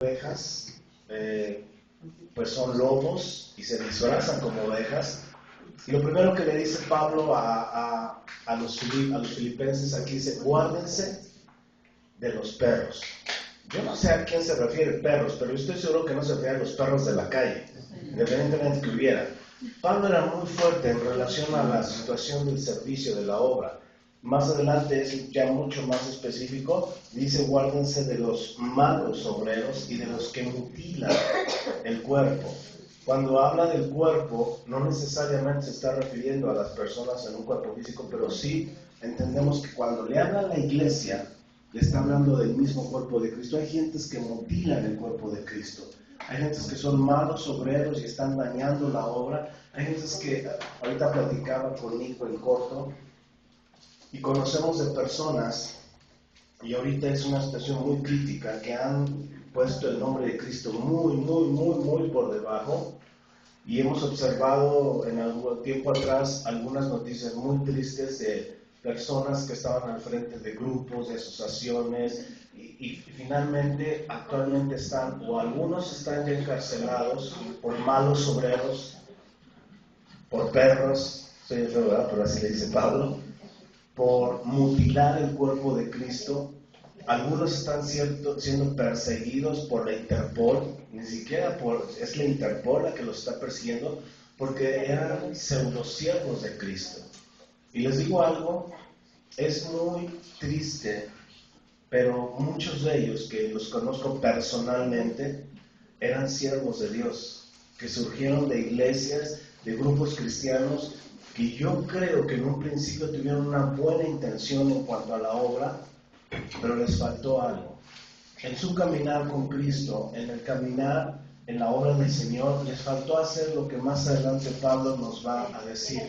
ovejas, pues son lobos y se disfrazan como ovejas. Y lo primero que le dice Pablo a los filipenses aquí dice: guárdense de los perros. Yo no sé a quién se refiere perros, pero yo estoy seguro que no se refiere a los perros de la calle, independientemente que hubiera. Pablo era muy fuerte en relación a la situación del servicio, de la obra. Más adelante es ya mucho más específico, dice: guárdense de los malos obreros y de los que mutilan el cuerpo. Cuando habla del cuerpo, no necesariamente se está refiriendo a las personas en un cuerpo físico, pero sí entendemos que cuando le habla a la iglesia, le está hablando del mismo cuerpo de Cristo. Hay gentes que mutilan el cuerpo de Cristo. Hay gentes que son malos obreros y están dañando la obra. Hay gentes que, ahorita platicaba conmigo en corto, y conocemos de personas, y ahorita es una situación muy crítica, que han puesto el nombre de Cristo muy por debajo, y hemos observado en algún tiempo atrás algunas noticias muy tristes de personas que estaban al frente de grupos, de asociaciones, y finalmente actualmente están, o algunos están ya encarcelados por malos obreros, por perros, soy feo, ¿verdad? Pero así le dice Pablo, por mutilar el cuerpo de Cristo. Algunos están siendo perseguidos por la Interpol, ni siquiera es la Interpol la que los está persiguiendo, porque eran pseudosiervos de Cristo. Y les digo algo, es muy triste, pero muchos de ellos, que los conozco personalmente, eran siervos de Dios, que surgieron de iglesias, de grupos cristianos, que yo creo que en un principio tuvieron una buena intención en cuanto a la obra, pero les faltó algo. En su caminar con Cristo, en el caminar en la obra del Señor, les faltó hacer lo que más adelante Pablo nos va a decir.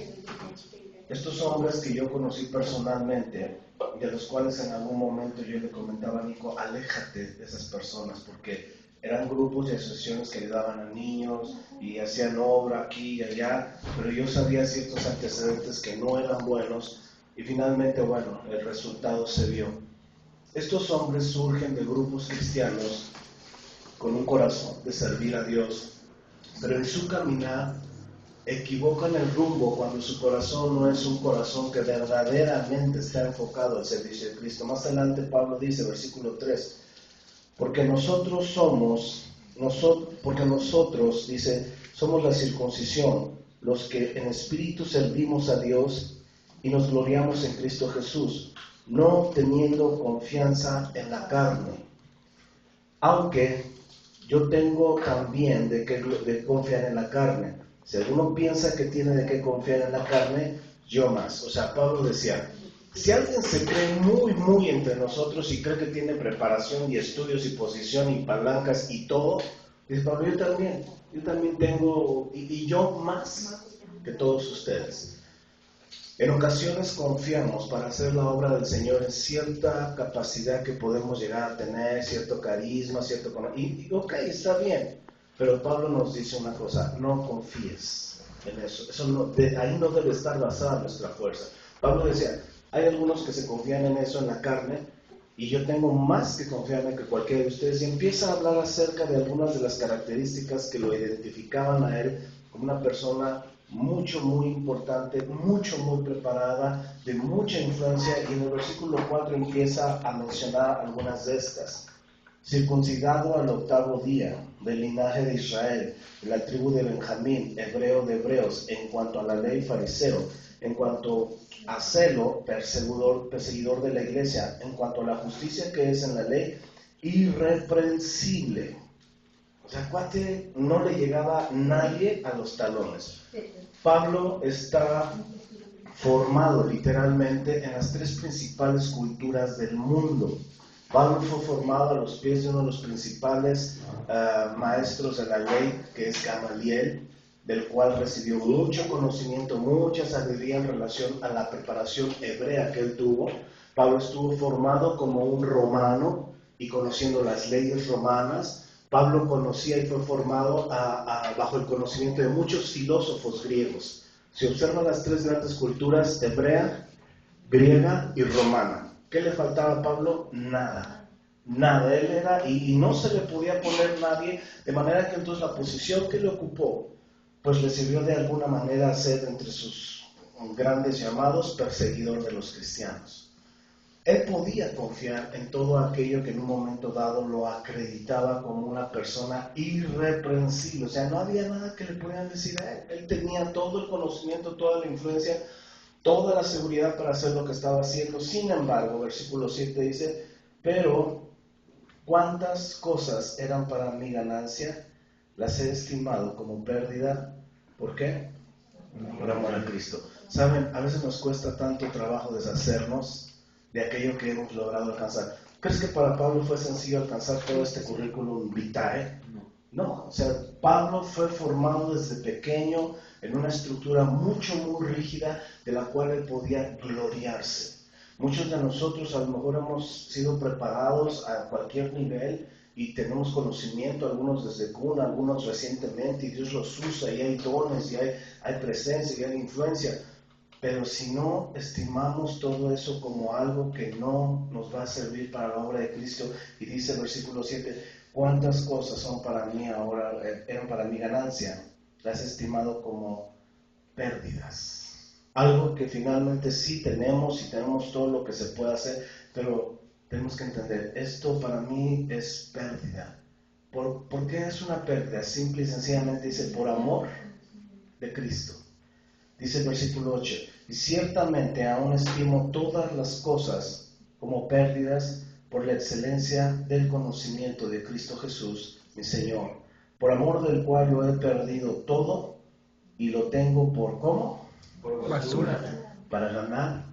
Estos hombres que yo conocí personalmente, de los cuales en algún momento yo le comentaba a Nico: aléjate de esas personas, porque eran grupos y asociaciones que ayudaban a niños y hacían obra aquí y allá, pero yo sabía ciertos antecedentes que no eran buenos, y finalmente, bueno, el resultado se vio. Estos hombres surgen de grupos cristianos con un corazón de servir a Dios, pero en su caminar equivocan el rumbo cuando su corazón no es un corazón que verdaderamente está enfocado al servicio de Cristo. Más adelante Pablo dice, versículo 3, porque nosotros, dice, somos la circuncisión, los que en espíritu servimos a Dios y nos gloriamos en Cristo Jesús, no teniendo confianza en la carne, aunque yo tengo también de confiar en la carne. Si alguno piensa que tiene de qué confiar en la carne, yo más. O sea, Pablo decía, si alguien se cree muy entre nosotros y cree que tiene preparación y estudios y posición y palancas y todo, dice Pablo, yo también tengo, y yo más que todos ustedes. En ocasiones confiamos para hacer la obra del Señor en cierta capacidad que podemos llegar a tener, cierto carisma, y ok, está bien, pero Pablo nos dice una cosa: no confíes en eso, ahí no debe estar basada nuestra fuerza. Pablo decía, hay algunos que se confían en eso, en la carne, y yo tengo más que confiarme que cualquiera de ustedes, y empieza a hablar acerca de algunas de las características que lo identificaban a él como una persona muy importante, muy preparada, de mucha influencia, y en el versículo 4 empieza a mencionar algunas de estas. Circuncidado al 8º día, del linaje de Israel, de la tribu de Benjamín, hebreo de hebreos, en cuanto a la ley, fariseo, en cuanto a celo, perseguidor de la iglesia, en cuanto a la justicia que es en la ley, irreprensible. O sea, cuate, no le llegaba nadie a los talones. Pablo está formado literalmente en las 3 principales culturas del mundo. Pablo fue formado a los pies de uno de los principales maestros de la ley, que es Gamaliel, del cual recibió mucho conocimiento, mucha sabiduría en relación a la preparación hebrea que él tuvo. Pablo estuvo formado como un romano y conociendo las leyes romanas. Pablo conocía y fue formado bajo el conocimiento de muchos filósofos griegos. Si observan las 3 grandes culturas, hebrea, griega y romana, ¿qué le faltaba a Pablo? Nada. nada, él era, y no se le podía poner nadie, de manera que entonces la posición que le ocupó, pues le sirvió de alguna manera a ser entre sus grandes llamados perseguidor de los cristianos. Él podía confiar en todo aquello que en un momento dado lo acreditaba como una persona irreprensible. O sea, no había nada que le pudieran decir a él. Él tenía todo el conocimiento, toda la influencia, toda la seguridad para hacer lo que estaba haciendo. Sin embargo, versículo 7 dice, pero cuántas cosas eran para mi ganancia, las he estimado como pérdida. ¿Por qué? Por amor a Cristo. Saben, a veces nos cuesta tanto trabajo deshacernos de aquello que hemos logrado alcanzar. ¿Crees que para Pablo fue sencillo alcanzar todo este currículum vitae? No, o sea, Pablo fue formado desde pequeño en una estructura muy rígida de la cual él podía gloriarse. Muchos de nosotros a lo mejor hemos sido preparados a cualquier nivel y tenemos conocimiento, algunos desde cuna, algunos recientemente, y Dios los usa, y hay dones, y hay presencia, y hay influencia. Pero si no estimamos todo eso como algo que no nos va a servir para la obra de Cristo, y dice el versículo 7, ¿cuántas cosas son para mí ahora, eran para mi ganancia? Las he estimado como pérdidas. Algo que finalmente sí tenemos, y tenemos todo lo que se puede hacer, pero tenemos que entender, esto para mí es pérdida. ¿Por qué es una pérdida? Simple y sencillamente dice, por amor de Cristo. Dice el versículo 8, y ciertamente aún estimo todas las cosas como pérdidas por la excelencia del conocimiento de Cristo Jesús, mi Señor, por amor del cual yo he perdido todo y lo tengo por ¿cómo? Por basura. Para ganar